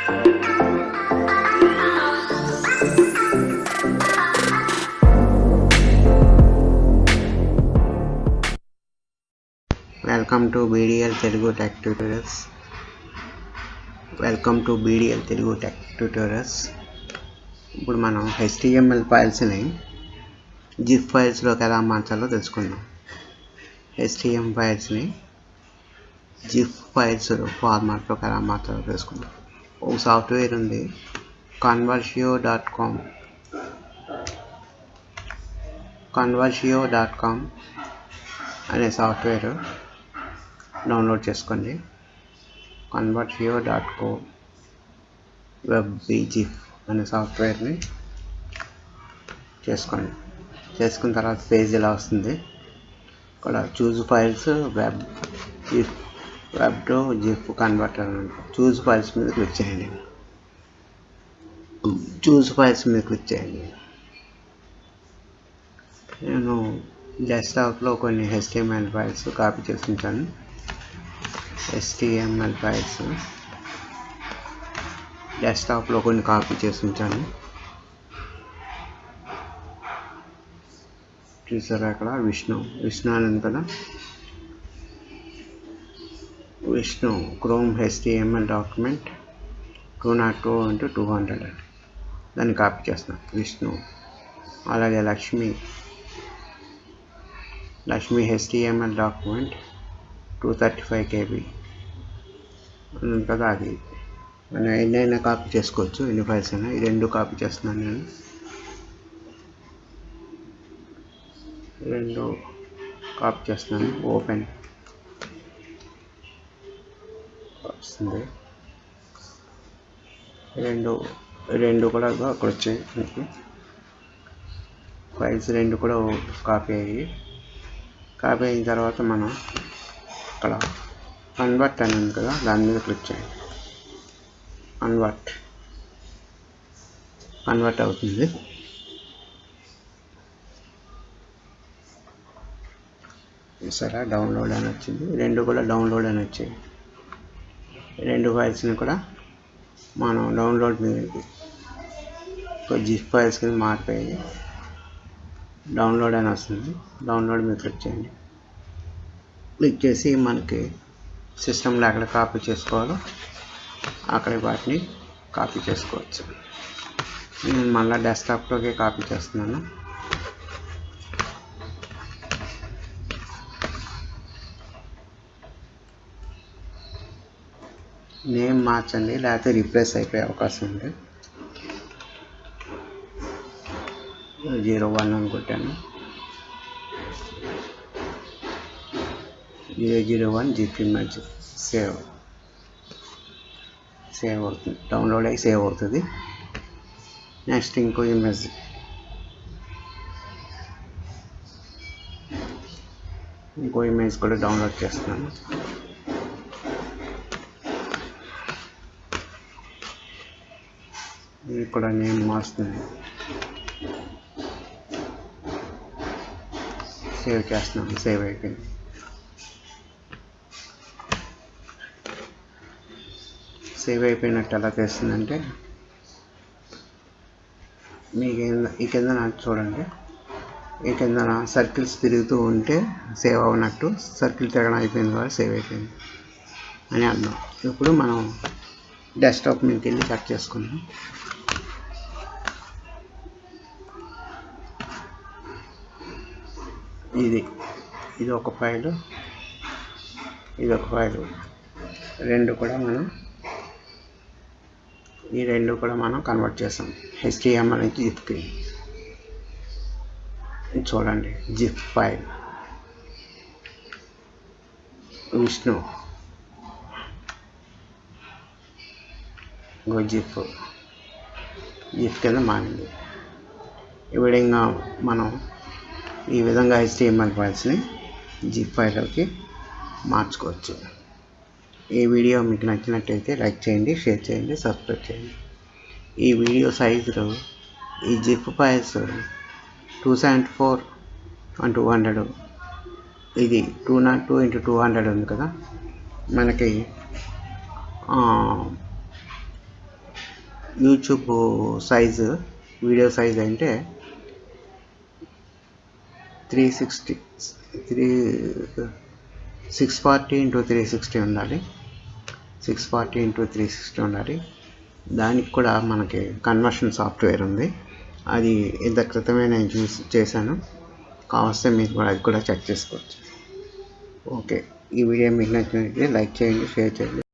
Welcome to BDL Telugu tech tutorials. ఇప్పుడు మనం HTML ఫైల్స్ని GIF ఫైల్స్లోకి ఎలా మార్చాలో తెలుసుకుందాం. HTML ఫైల్స్ని GIF ఫైల్స్ ఫార్మాట్లోకి ఎలా మార్చాలో తెలుసుకుందాం. ఒక సాఫ్ట్వేర్ ఉంది, conversio.com అనే సాఫ్ట్వేర్ డౌన్లోడ్ చేసుకోండి. conversio.co web GIF అనే సాఫ్ట్వేర్ని చేసుకున్న తర్వాత పేజ్ ఇలా వస్తుంది. ఇక్కడ choose files web to GIF converter అని చూజ్ ఫైల్స్ మీద క్లిక్ చేయండి. నేను డెస్క్టాప్లో కొన్ని HTML ఫైల్స్ కాపీ చేసి ఉంచాను. డెస్క్టాప్లో కొన్ని కాపీ చేసి ఉంచాను. చూసారా, అక్కడ విష్ణు అని ఉంది కదా, Vishnu chrome HTML document 202x200 దాన్ని కాపీ చేస్తున్నాను. విష్ణు. అలాగే లక్ష్మి HTML డాక్యుమెంట్ 235 KB ఉంది కదా, అది మనం ఎన్నైనా కాపీ చేసుకోవచ్చు, ఎన్ని ఫైల్స్ అయినా. ఈ రెండు కాపీ చేస్తున్నాను నేను. ఓపెన్ వస్తుంది. రెండు కూడా అక్కడ వచ్చాయి. ఫైల్స్ రెండు కూడా కాపీ అయిన తర్వాత మనం ఇక్కడ కన్వర్ట్ అని ఉంది కదా, దాని మీద క్లిక్ చేయండి. కన్వర్ట్ అవుతుంది. సరే, డౌన్లోడ్ అని వచ్చింది. రెండు కూడా డౌన్లోడ్ అని వచ్చాయి. రెండు ఫైల్స్ని కూడా మనం డౌన్లోడ్ మీద జిప్ ఫైల్స్ కింద మారిపోయి డౌన్లోడ్ అని వస్తుంది. డౌన్లోడ్ మీద క్లిక్ చేయండి. క్లిక్ చేసి మనకి సిస్టంలో ఎక్కడ కాపీ చేసుకోవాలో అక్కడ వాటిని కాపీ చేసుకోవచ్చు. నేను మళ్ళీ డెస్క్టాప్లోకి కాపీ చేస్తున్నాను. నేమ్ మార్చండి, లేకపోతే రీప్లేస్ అయిపోయే అవకాశం ఉంది. 01 అని కొట్టాను. 001 జిప్ ఇమేజ్ సేవ్ అవుతుంది. డౌన్లోడ్ అయ్యి సేవ్ అవుతుంది. నెక్స్ట్ ఇంకో ఇమేజ్ కూడా డౌన్లోడ్ చేస్తున్నాను. ఇది కూడా నేమ్ మారుస్తుంది. సేవ్ చేస్తున్నాను. సేవ్ అయిపోయింది. సేవ్ అయిపోయినట్టు ఎలా తెలుస్తుందంటే, మీకు ఈ కింద చూడండి, ఈ కింద సర్కిల్స్ తిరుగుతూ ఉంటే సేవ్ అవ్వనట్టు, సర్కిల్ తిరగడం అయిపోయింది కదా, సేవ్ అయిపోయింది అని అర్థం. ఇప్పుడు మనం డెస్క్టాప్ మీదకి వెళ్ళి కట్ చేసుకున్నాం. ఇది ఒక ఫైలు, రెండు కూడా మనం కన్వర్ట్ చేసాం HTML నుంచి జిప్కి. చూడండి, జిప్ ఫైల్ విష్ణు జిప్ కింద మారింది. ఈ విధంగా HTML ఫైల్స్ని జిప్ ఫైల్లోకి మార్చుకోవచ్చు. ఈ వీడియో మీకు నచ్చినట్టయితే లైక్ చేయండి, షేర్ చేయండి, సబ్స్క్రైబ్ చేయండి. ఈ వీడియో సైజులో ఈ జిప్ ఫైల్స్ 274x200, ఇది 202x200 ఉంది కదా, మనకి యూట్యూబ్ సైజు వీడియో సైజ్ అంటే 640 x 360 ఉండాలి. 640 x 360 ఉండాలి. దానికి కూడా మనకి కన్వర్షన్ సాఫ్ట్వేర్ ఉంది. అది ఇంత క్రితమే నేను చేశాను. కావస్తే మీరు కూడా అది కూడా చెక్ చేసుకోవచ్చు. ఓకే, ఈ వీడియో మీకు నచ్చినట్లయితే లైక్ చేయండి, షేర్ చేయండి.